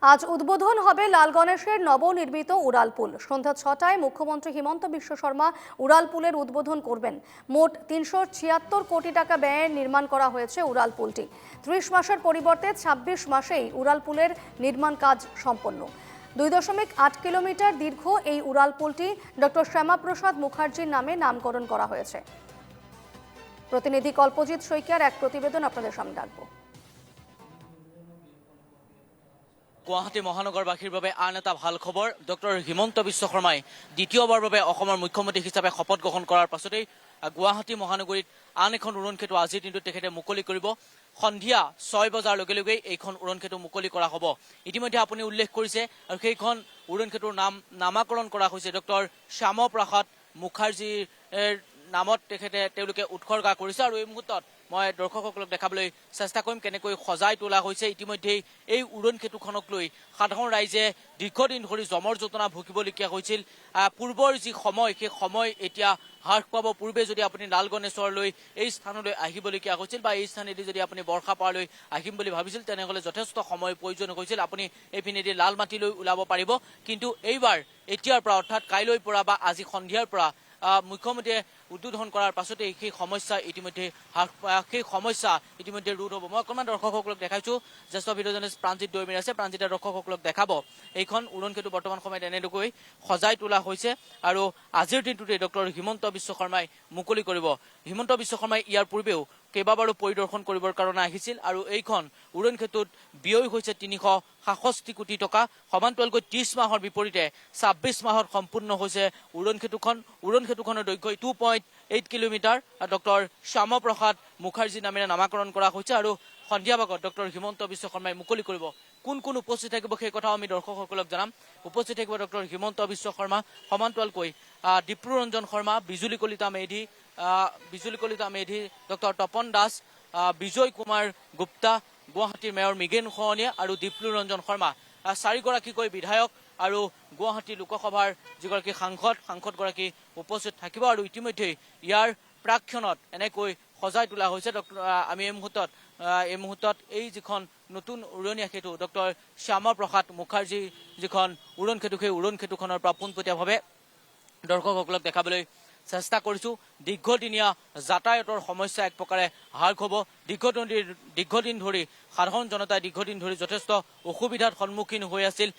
আজ উদ্বোধন হবে লাল গণেশের নবনির্মিত উড়ালপুল। সন্ধ্যা ৬টায় মুখ্যমন্ত্রী হিমন্ত বিশ্ব শর্মা উড়ালপুলের উদ্বোধন করবেন। মোট ৩৭৬ কোটি টাকা ব্যয়ে নির্মাণ করা হয়েছে উড়ালপুলটি। ৩০ মাসের পরিবর্তে ২৬ মাসেই উড়ালপুলের নির্মাণ কাজ সম্পন্ন। ২.৮ কিলোমিটার দীর্ঘ এই উড়ালপুলটি ডক্টর শ্যামাপ্রসাদ মুখার্জির নামে নামকরণ করা হয়েছে। প্রতিনিধি কল্পজিৎ শইকিয়ার এক প্রতিবেদন আপনাদের সামনে রাখবো। গুৱাহাটী মহানগৰবাসীৰ বাবে আন এটা ভাল খবৰ। ডক্টৰ হিমন্ত বিশ্ব শৰ্মাই দ্বিতীয়বাৰৰ বাবে অসমৰ মুখ্যমন্ত্ৰী হিচাপে শপত গ্ৰহণ কৰাৰ পাছতেই গুৱাহাটী মহানগৰীত আন এখন উৰণসেতু আজিৰ দিনটোত তেখেতে মুকলি কৰিব। সন্ধিয়া ৬ বজাৰ লগে লগেই এইখন উৰণসেতু মুকলি কৰা হ'ব। ইতিমধ্যে আপুনি উল্লেখ কৰিছে আৰু সেইখন উৰণসেতুৰ নামাকৰণ কৰা হৈছে ডক্টৰ শ্যামাপ্ৰসাদ মুখাৰ্জীৰ নামত তেওঁলোকে উৎসৰ্গা কৰিছে। আৰু এই মুহূৰ্তত মই দৰ্শকসকলক দেখাবলৈ চেষ্টা কৰিম কেনেকৈ সজাই তোলা হৈছে। ইতিমধ্যেই এই উৰণসেতুখনক লৈ সাধাৰণ ৰাইজে দীৰ্ঘদিন ধৰি জমৰ জটনা ভুগিবলগীয়া হৈছিল। পূৰ্বৰ যি সময় সেই সময় এতিয়া হ্ৰাস পাব। পূৰ্বে যদি আপুনি লাল গণেশলৈ এই স্থানলৈ আহিবলগীয়া হৈছিল বা এই স্থানেদি যদি আপুনি বৰ্ষাপাৰালৈ আহিম বুলি ভাবিছিল তেনেহ'লে যথেষ্ট সময় প্ৰয়োজন হৈছিল। আপুনি এইপিনেদি লাল মাটিলৈ ওলাব পাৰিব। কিন্তু এইবাৰ এতিয়াৰ পৰা অৰ্থাৎ কাইলৈৰ পৰা বা আজি সন্ধিয়াৰ পৰা মুখ্যমন্ত্ৰীয়ে উদ্বোধন কৰাৰ পাছতে সেই সমস্যা ইতিমধ্যে ৰোধ হ'ব। মই অকণমান দৰ্শকসকলক দেখাইছোঁ। জ্যেষ্ঠ ভিডিঅ' জাৰ্নেলিষ্ট প্ৰাণজিৎ দৈমীৰ আছে। প্ৰাণজিতে দৰ্শকসকলক দেখাব এইখন উৰণসেতু বৰ্তমান সময়ত এনেকৈ সজাই তোলা হৈছে আৰু আজিৰ দিনটোতে ডক্টৰ হিমন্ত বিশ্ব শৰ্মাই মুকলি কৰিব। হিমন্ত বিশ্ব শৰ্মাই ইয়াৰ পূৰ্বেও কেইবাবাৰো পৰিদৰ্শন কৰিবৰ কাৰণে আহিছিল আৰু এইখন উৰণসেতুত ব্যয় হৈছে ৩৬৭ কোটি টকা। সমান্তৰালকৈ ৩০ মাহৰ বিপৰীতে ২৬ মাহত সম্পূৰ্ণ হৈছে উৰণসেতুখনৰ দৈৰ্ঘ্য 2.8 কিলোমিটাৰ। ডক্টৰ শ্যামাপ্ৰসাদ মুখাৰ্জী নামেৰে নামাকৰণ কৰা হৈছে আৰু সন্ধিয়া ভাগত ডক্টৰ হিমন্ত বিশ্ব শৰ্মাই মুকলি কৰিব। কোন কোন উপস্থিত থাকিব সেই কথাও আমি দৰ্শকসকলক জনাম। উপস্থিত থাকিব ডক্টৰ হিমন্ত বিশ্ব শৰ্মা, সমান্তৰালকৈ ডিপ্লুৰঞ্জন শৰ্মা, বিজুলী কলিতা মেধি, ডক্টৰ তপন দাস, বিজয় কুমাৰ গুপ্তা, গুৱাহাটীৰ মেয়ৰ মৃগেন শৰণীয়া আৰু ডিপ্লুৰঞ্জন শৰ্মা, চাৰিগৰাকীকৈ বিধায়ক আৰু গুৱাহাটী লোকসভাৰ যিগৰাকী সাংসদগৰাকী উপস্থিত থাকিব। আৰু ইতিমধ্যেই ইয়াৰ প্ৰাক্ষণত এনেকৈ সজাই তোলা হৈছে। আমি এই মুহূৰ্তত এই যিখন নতুন উৰণীয়া সেতু ডক্টৰ শ্যামাপ্ৰসাদ মুখাৰ্জীৰ যিখন উৰণসেতু সেই উৰণসেতুখনৰ পৰা পোনপটীয়াভাৱে দৰ্শকসকলক দেখাবলৈ চেষ্টা কৰিছোঁ। দীৰ্ঘদিনীয়া যাতায়াতৰ সমস্যা এক প্ৰকাৰে হ্ৰাস হ'ব। দীৰ্ঘদিন ধৰি সাধাৰণ জনতাই দীৰ্ঘদিন ধৰি যথেষ্ট অসুবিধাৰ সন্মুখীন হৈ আছিল।